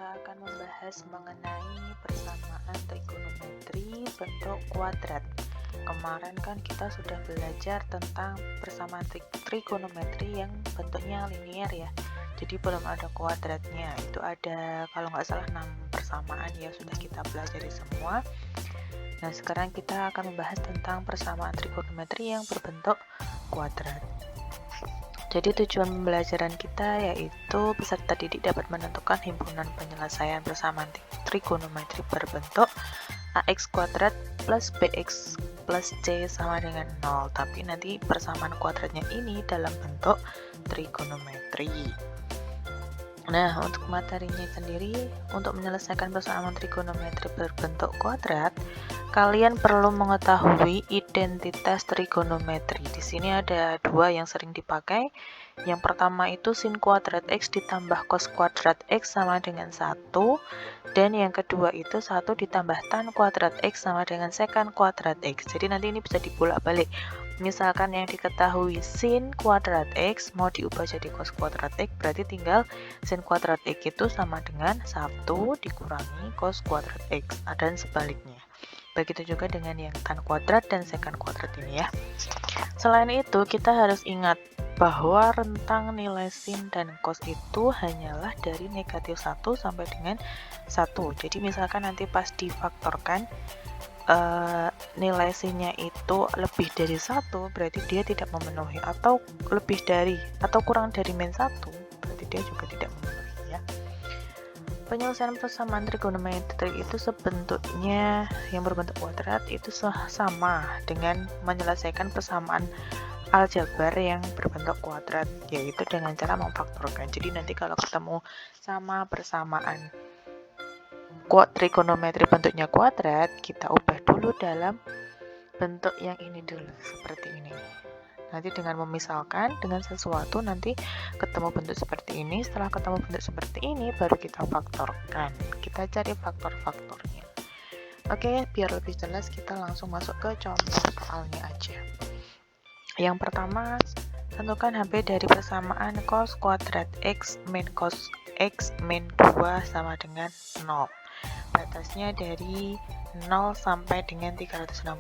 kita akan membahas mengenai persamaan trigonometri bentuk kuadrat. Kemarin kan kita sudah belajar tentang persamaan trigonometri yang bentuknya linear ya. Jadi belum ada kuadratnya. Itu ada kalau nggak salah 6 persamaan ya, sudah kita pelajari semua. Nah, sekarang kita akan membahas tentang persamaan trigonometri yang berbentuk kuadrat. Jadi tujuan pembelajaran kita yaitu peserta didik dapat menentukan himpunan penyelesaian persamaan trigonometri berbentuk ax kuadrat plus bx plus c sama dengan 0. Tapi nanti persamaan kuadratnya ini dalam bentuk trigonometri. Nah, untuk materinya sendiri, untuk menyelesaikan persamaan trigonometri berbentuk kuadrat, kalian perlu mengetahui identitas trigonometri. Di sini ada dua yang sering dipakai. Yang pertama itu sin kuadrat x ditambah cos kuadrat x sama dengan 1. Dan yang kedua itu 1 ditambah tan kuadrat x sama dengan secant kuadrat x. Jadi nanti ini bisa dibolak-balik. Misalkan yang diketahui sin kuadrat x mau diubah jadi cos kuadrat x, berarti tinggal sin kuadrat x itu sama dengan 1 dikurangi cos kuadrat x, dan sebaliknya. Begitu juga dengan yang tan kuadrat dan secant kuadrat ini ya. Selain itu, kita harus ingat bahwa rentang nilai sin dan cos itu hanyalah dari negatif 1 sampai dengan 1. Jadi misalkan nanti pas difaktorkan, nilai sin-nya itu lebih dari 1, berarti dia tidak memenuhi, atau lebih dari atau kurang dari min 1, berarti dia juga tidak memenuhi ya. Penyelesaian persamaan trigonometri itu sebentuknya yang berbentuk kuadrat itu sama dengan menyelesaikan persamaan aljabar yang berbentuk kuadrat, yaitu dengan cara memfaktorkan. Jadi nanti kalau ketemu sama persamaan trigonometri bentuknya kuadrat, kita ubah dulu dalam bentuk yang ini dulu, seperti ini. Nanti dengan memisalkan dengan sesuatu, nanti ketemu bentuk seperti ini. Setelah ketemu bentuk seperti ini, baru kita faktorkan. Kita cari faktor-faktornya. Oke, biar lebih jelas kita langsung masuk ke contoh soalnya aja. Yang pertama, tentukan HP dari persamaan cos kuadrat x min cos x min 2 sama dengan 0. Batasnya dari 0 sampai dengan 360.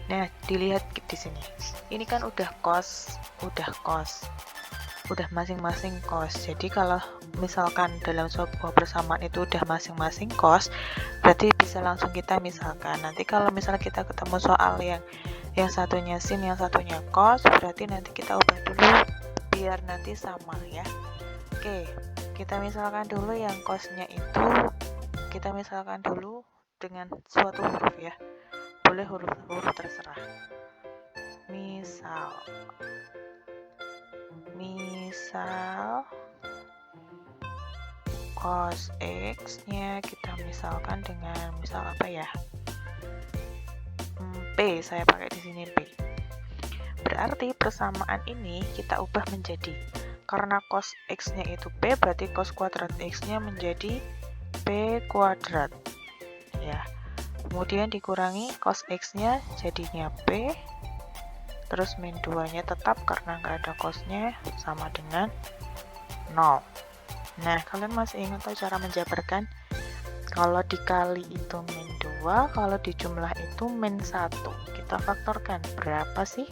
Nah, dilihat di sini. Ini kan udah cos, udah masing-masing cos. Jadi kalau misalkan dalam sebuah persamaan itu udah masing-masing cos, berarti bisa langsung kita misalkan. Nanti kalau misalnya kita ketemu soal yang satunya sin, yang satunya cos, berarti nanti kita ubah dulu biar nanti sama ya. Oke, kita misalkan dulu yang cosnya itu, kita misalkan dulu dengan suatu huruf ya. Boleh huruf terserah. Misal cos x nya kita misalkan dengan misal apa ya, P, saya pakai di sini P. Berarti persamaan ini kita ubah menjadi, karena cos x nya itu P, berarti cos kuadrat x nya menjadi P kuadrat ya. Kemudian dikurangi cos x nya jadinya P, terus min 2 nya tetap karena nggak ada cosnya sama dengan 0. Nah, kalian masih ingat tahu cara menjabarkan? Kalau dikali itu min 2, kalau dijumlah itu min 1. Kita faktorkan berapa sih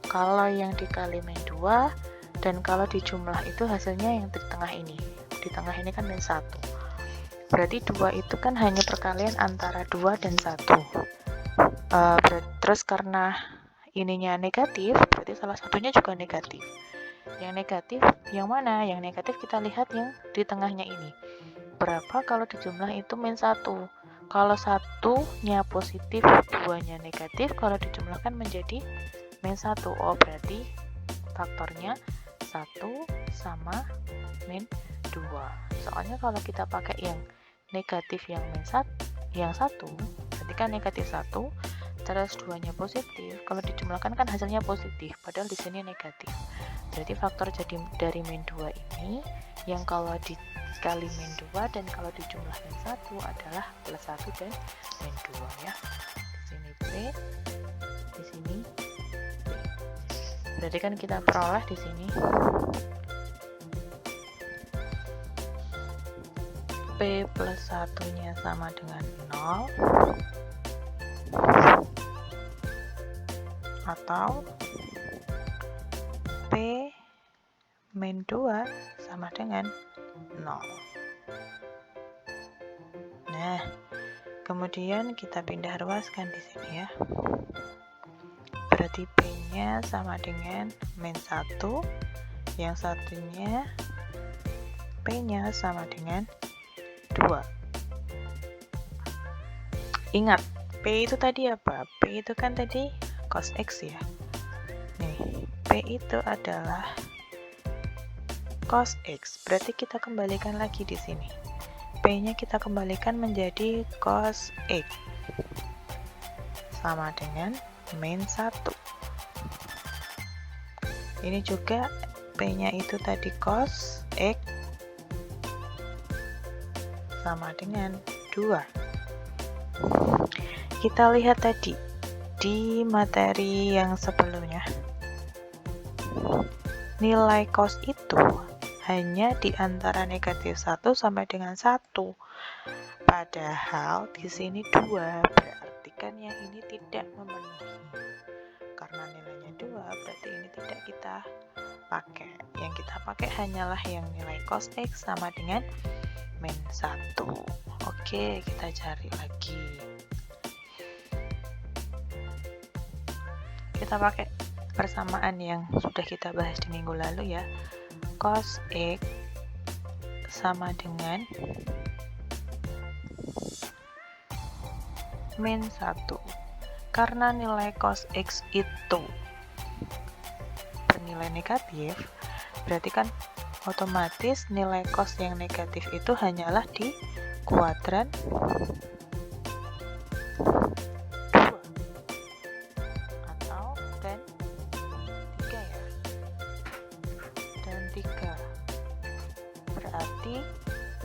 kalau yang dikali min 2, dan kalau dijumlah itu hasilnya yang di tengah ini. Di tengah ini kan min 1. Berarti 2 itu kan hanya perkalian antara 2 dan 1. Terus karena ininya negatif, berarti salah satunya juga negatif. Yang negatif yang mana? Yang negatif kita lihat yang di tengahnya ini. Berapa kalau dijumlah itu min 1. Kalau 1-nya positif, 2-nya negatif, kalau dijumlahkan menjadi min 1. Oh, berarti faktornya 1 sama min 2. Soalnya kalau kita pakai yang negatif yang min 1, berarti kan negatif 1, terus 2-nya positif, kalau dijumlahkan kan hasilnya positif, padahal di sini negatif. Berarti faktor jadi dari min 2 ini, yang kalau dikali min 2 dan kalau dijumlah min 1 adalah plus 1 dan min 2 ya. Di sini P, di sini P. Berarti kan kita peroleh di sini P plus 1-nya sama dengan 0, atau P min 2 sama dengan 0. Nah, kemudian kita pindah ruaskan di sini ya. Berarti P-nya sama dengan min 1, yang satunya P-nya sama dengan 2. Ingat, P itu tadi apa? P itu kan tadi cos X ya. Nih, P itu adalah cos X. Berarti kita kembalikan lagi di sini. P-nya kita kembalikan menjadi cos X. Sama dengan min 1. Ini juga P-nya itu tadi cos X sama dengan 2. Kita lihat tadi di materi yang sebelumnya, nilai cos itu hanya di antara negatif 1 sampai dengan 1. Padahal di sini 2, berarti kan yang ini tidak memenuhi. Karena nilainya 2, berarti ini tidak kita pakai. Yang kita pakai hanyalah yang nilai cos X sama dengan min 1. Oke, kita cari lagi. Kita pakai persamaan yang sudah kita bahas di minggu lalu ya. Cos X sama dengan min 1. Karena nilai cos X itu bernilai negatif, berarti kan otomatis nilai cos yang negatif itu hanyalah di kuadran 2 atau dan 3 ya, dan 3. Berarti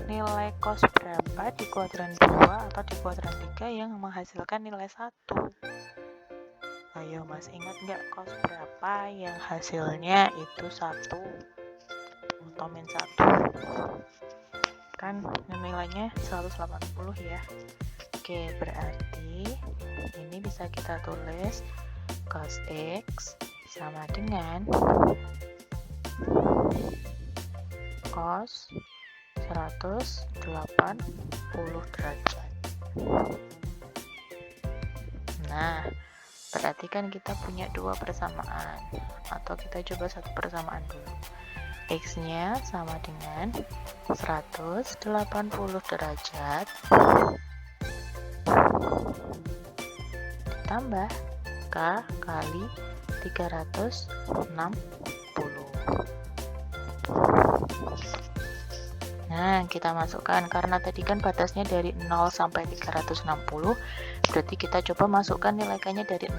nilai cos berapa di kuadran 2 atau di kuadran 3 yang menghasilkan nilai 1? Ayo, masih ingat nggak cos berapa yang hasilnya itu 1 atau min 1? Kan nilainya 180 ya. Oke, berarti ini bisa kita tulis cos X sama dengan cos 180 derajat. Nah, berarti kan kita punya 2 persamaan, atau kita coba satu persamaan dulu. X-nya sama dengan 180 derajat ditambah K kali 360. Nah, kita masukkan, karena tadi kan batasnya dari 0 sampai 360, berarti kita coba masukkan nilai K-nya dari 0.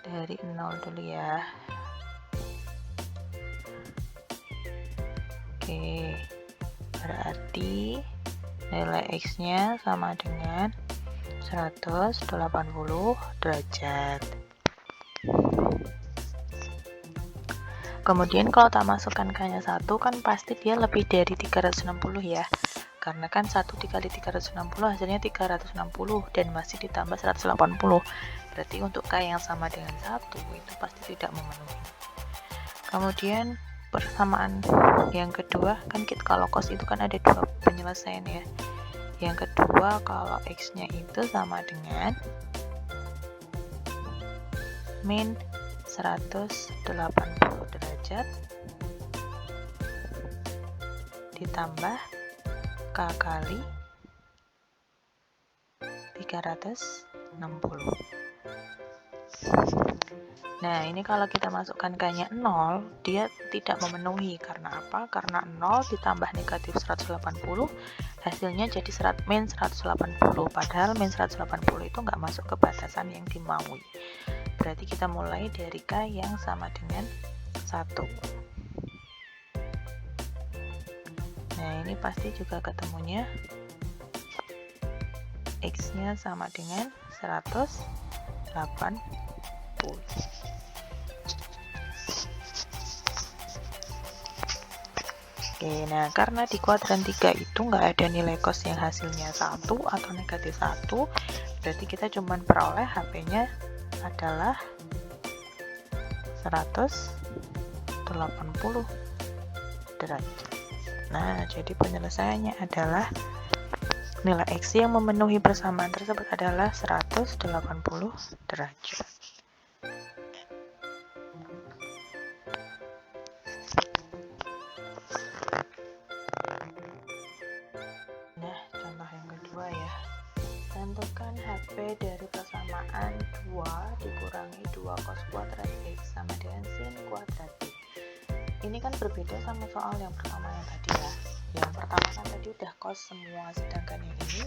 Dari 0 dulu ya. Oke, berarti nilai X-nya sama dengan 180 derajat. Kemudian kalau tak masukkan K-nya 1, kan pasti dia lebih dari 360 ya. Karena kan 1 dikali 360 hasilnya 360 dan masih ditambah 180. Berarti untuk K yang sama dengan 1 itu pasti tidak memenuhi. Kemudian persamaan yang kedua, kan kalau cos itu kan ada 2 penyelesaian ya. Yang kedua, kalau X-nya itu sama dengan min 180 derajat ditambah K kali 360. Nah, ini kalau kita masukkan K-nya 0, dia tidak memenuhi. Karena apa? Karena 0 ditambah negatif 180, hasilnya jadi min 180. Padahal min 180 itu nggak masuk ke batasan yang dimaui. Berarti kita mulai dari K yang sama dengan 1. Nah, ini pasti juga ketemunya X-nya sama dengan 180. Oke, nah karena di kuadran 3 itu nggak ada nilai cos yang hasilnya 1 atau negatif 1, berarti kita cuma peroleh HP-nya adalah 180 derajat. Nah, jadi penyelesaiannya adalah nilai X yang memenuhi persamaan tersebut adalah 180 derajat. Nah, contoh yang kedua ya. Tentukan HP dari persamaan 2 dikurangi 2 cos kuadrat X sama dengan sin kuadrat X. Ini kan berbeda sama soal yang pertama yang tadi ya. Yang pertama kan tadi udah cos semua, sedangkan yang ini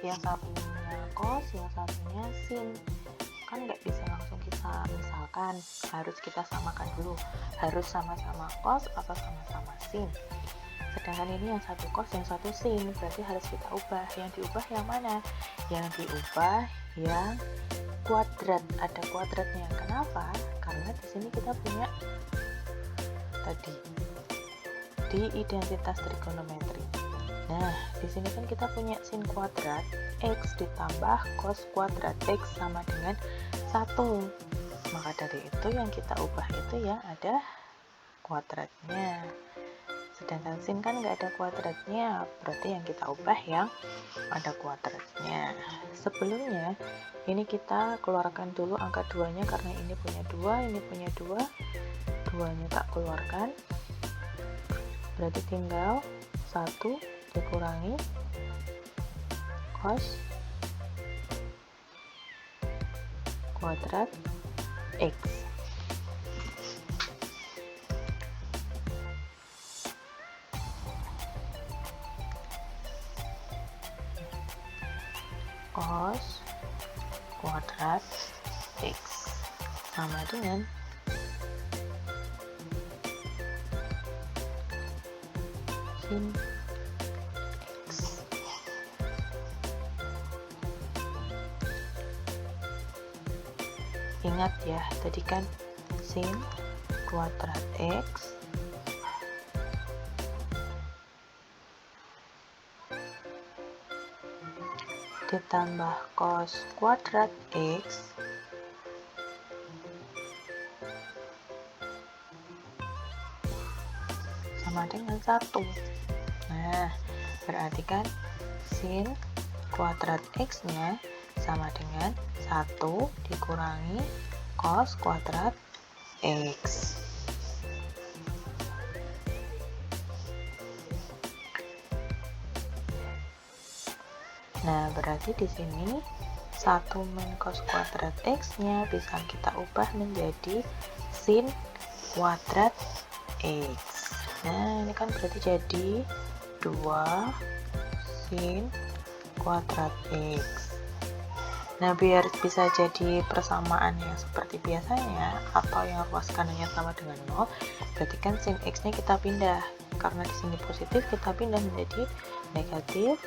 yang satunya cos, yang satunya sin. Kan nggak bisa langsung kita misalkan, harus kita samakan dulu, harus sama-sama cos atau sama-sama sin. Sedangkan ini yang satu cos, yang satu sin, berarti harus kita ubah. Yang diubah yang mana? Yang diubah yang kuadrat, ada kuadratnya. Kenapa? Karena di sini kita punya tadi di identitas trigonometri. Nah, di sini kan kita punya sin kuadrat X ditambah cos kuadrat X sama dengan 1. Maka dari itu yang kita ubah itu yang ada kuadratnya. Sedangkan sin kan nggak ada kuadratnya, berarti yang kita ubah yang ada kuadratnya. Sebelumnya, ini kita keluarkan dulu angka 2-nya karena ini punya 2, ini punya 2. 2-nya tak keluarkan. Berarti tinggal 1 dikurangi cos kuadrat X. Cos kuadrat X sama dengan sin X. Ingat ya, tadi kan sin kuadrat X ditambah cos kuadrat X sama dengan 1. Nah, berarti kan sin kuadrat X-nya sama dengan 1 dikurangi cos kuadrat X. Nah, berarti di sini 1 min cos kuadrat X-nya bisa kita ubah menjadi sin kuadrat X. Nah, ini kan berarti jadi 2 sin kuadrat X. Nah, biar bisa jadi persamaan yang seperti biasanya atau yang ruas kanannya sama dengan 0, berarti kan sin X-nya kita pindah. Karena di sini positif, kita pindah menjadi negatif.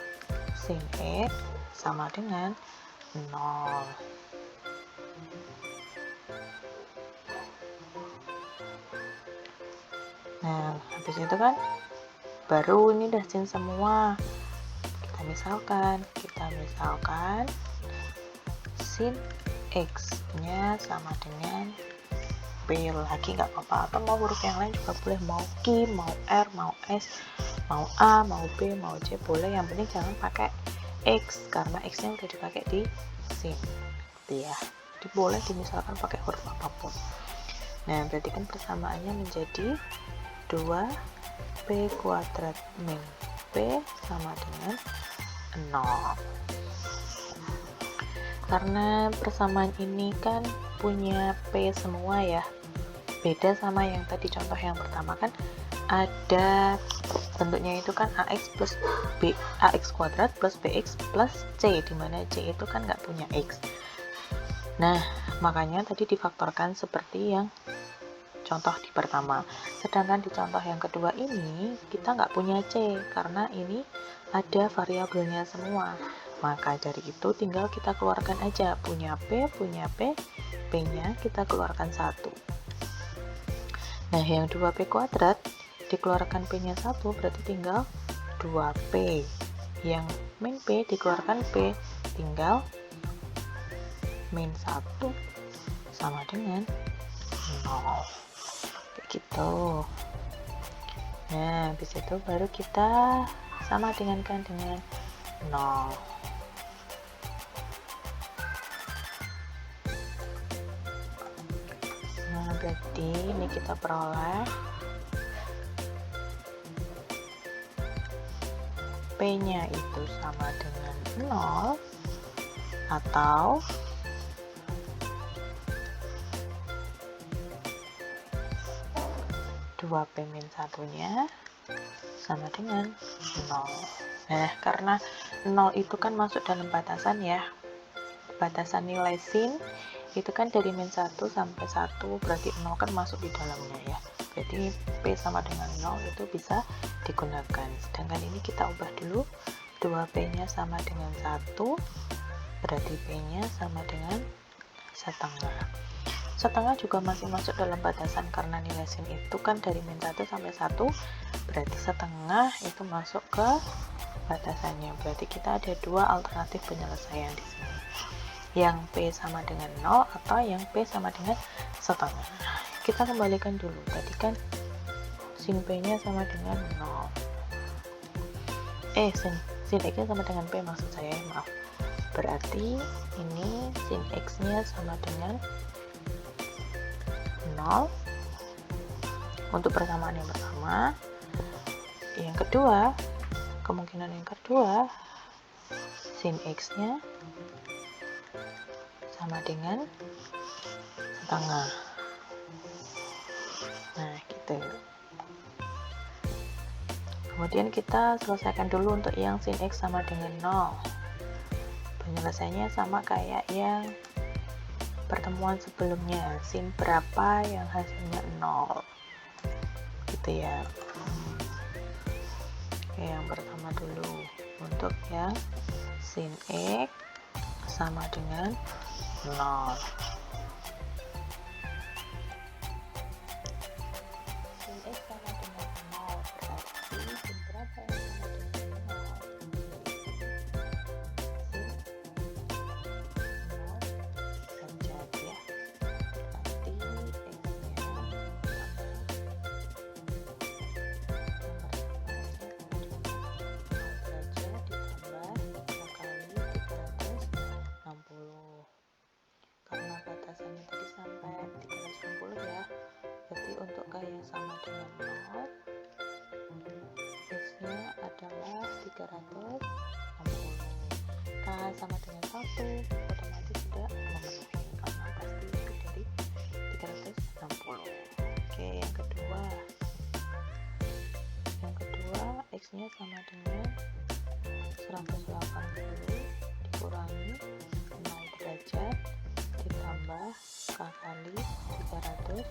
Sin X sama dengan 0. Nah, habis itu kan baru ini udah sin semua. Kita misalkan sin X-nya sama dengan B lagi, nggak apa-apa, atau mau huruf yang lain juga boleh, mau Q, mau R, mau S, mau A, mau B, mau C boleh, yang penting jangan pakai X karena X-nya udah dipakai di sin gitu ya. Jadi boleh dimisalkan pakai huruf apapun. Nah, berarti kan persamaannya menjadi 2P kuadrat min P sama dengan 0. Karena persamaan ini kan punya P semua ya, beda sama yang tadi contoh yang pertama kan ada bentuknya itu kan AX kuadrat plus BX plus C, dimana C itu kan nggak punya X. Nah, makanya tadi difaktorkan seperti yang contoh di pertama. Sedangkan di contoh yang kedua ini kita nggak punya C karena ini ada variabelnya semua. Maka dari itu tinggal kita keluarkan aja, punya P, P-nya kita keluarkan 1. Nah, yang 2P kuadrat dikeluarkan P-nya 1, berarti tinggal 2P. Yang min P dikeluarkan P, tinggal min 1 sama dengan 0. Kayak gitu. Nah, habis itu baru kita sama dengankan dengan 0. Nah, berarti ini kita peroleh P-nya itu sama dengan 0 atau dua P min 1-nya sama dengan 0. Nah, karena 0 itu kan masuk dalam batasan ya. Batasan nilai sin itu kan dari min 1 sampai 1, berarti 0 kan masuk di dalamnya ya. Jadi P sama dengan 0 itu bisa digunakan. Sedangkan ini kita ubah dulu, 2P-nya sama dengan 1, berarti P-nya sama dengan setengah. Setengah juga masih masuk dalam batasan karena nilai sin itu kan dari min 1 sampai 1, berarti setengah itu masuk ke batasannya. Berarti kita ada 2 alternatif penyelesaian di sini, yang P sama dengan 0 atau yang P sama dengan setengah. Kita kembalikan dulu, tadi kan sin P-nya sama dengan 0, sin X-nya sama dengan P maksud saya, maaf. Berarti ini sin X-nya sama dengan 0 untuk persamaan yang pertama. Yang kedua, kemungkinan yang kedua, sin X-nya sama dengan setengah. Nah, gitu. Kemudian kita selesaikan dulu untuk yang sin X sama dengan 0. Penyelesaiannya sama kayak yang pertemuan sebelumnya, sin berapa yang hasilnya 0 gitu ya. Oke, yang pertama dulu untuk yang sin X sama dengan 0. Sin X sama dengan 0 berarti sin berapa yang sama dengan 0. Karena batasannya tadi sampai 360 ya, berarti untuk K yang sama dengan 0, X-nya adalah 360. K sama dengan 1 otomatis sudah memenuhi karena pasti lebih dari 360. Oke, yang kedua X-nya sama dengan 180 dikurangi 0 derajat ditambah K kali 360,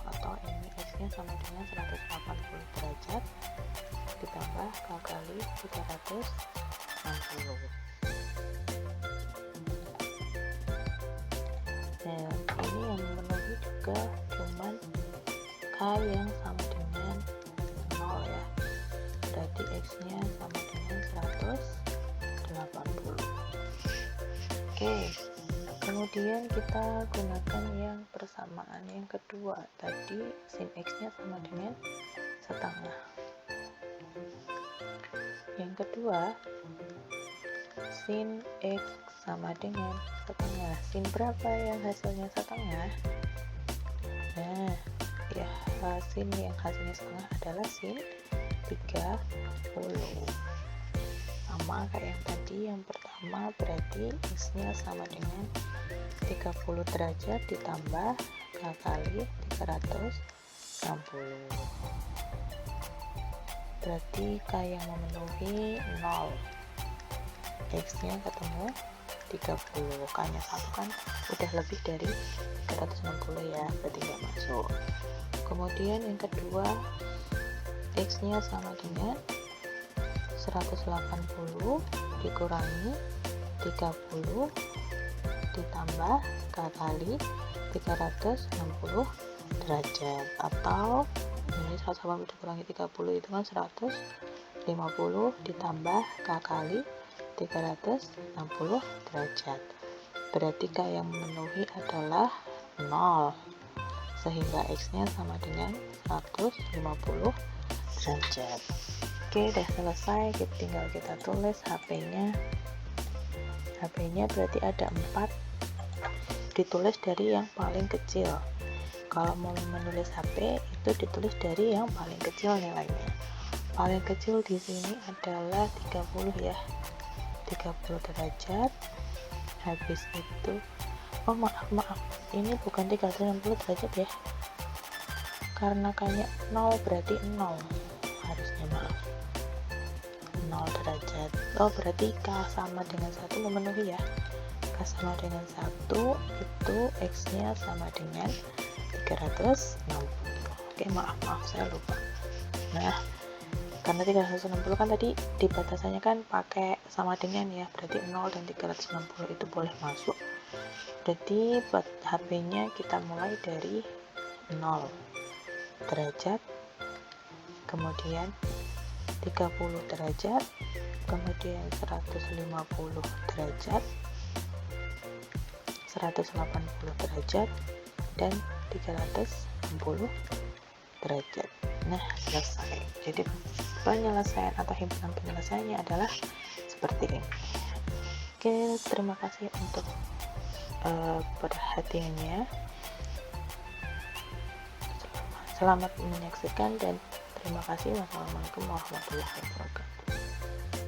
atau ini X-nya sama dengan 180 derajat ditambah K kali 360. Nah, ini yang memenuhi juga cuman K yang sama dengan 0 ya, berarti X-nya sama dengan 180. Oke, kemudian kita gunakan yang persamaan yang kedua. Tadi sin X-nya sama dengan setengah. Yang kedua, sin X sama dengan setengah. Sin berapa yang hasilnya setengah? Nah, ya sin yang hasilnya setengah adalah sin 30. Sama kayak yang tadi, yang pertama berarti X-nya sama dengan 30 derajat ditambah K kali 360. Berarti K yang memenuhi 0, X-nya ketemu 30, K-nya 1 kan udah lebih dari 360 ya, berarti nggak masuk. Kemudian yang kedua, X-nya sama dengan 180 dikurangi 30 ditambah K kali 360 derajat, atau ini 180 dikurangi 30 itu kan 150 ditambah K kali 360 derajat. Berarti K yang memenuhi adalah 0, sehingga X nya sama dengan 150 derajat. Oke, udah selesai, tinggal kita tulis HP nya berarti ada 4, ditulis dari yang paling kecil. Kalau mau menulis HP itu ditulis dari yang paling kecil nilainya. Paling kecil di sini adalah 30 ya, 30 derajat. Habis itu maaf, ini bukan 360 derajat ya, karena kayak 0 berarti 0 harusnya, maaf, 0 derajat. Berarti K sama dengan 1 memenuhi ya. K sama dengan 1 itu X nya sama dengan 360. Oke, maaf saya lupa. Nah, karena 360 kan tadi di batasannya kan pakai sama dengan ya, berarti 0 dan 360 itu boleh masuk. Berarti buat HP nya kita mulai dari 0 derajat, kemudian 30 derajat, kemudian 150 derajat, 180 derajat, dan 360 derajat. Nah, selesai. Jadi penyelesaian atau himpunan penyelesaiannya adalah seperti ini. Oke, terima kasih untuk perhatiannya. Selamat menyaksikan dan terima kasih. Wassalamualaikum warahmatullahi wabarakatuh.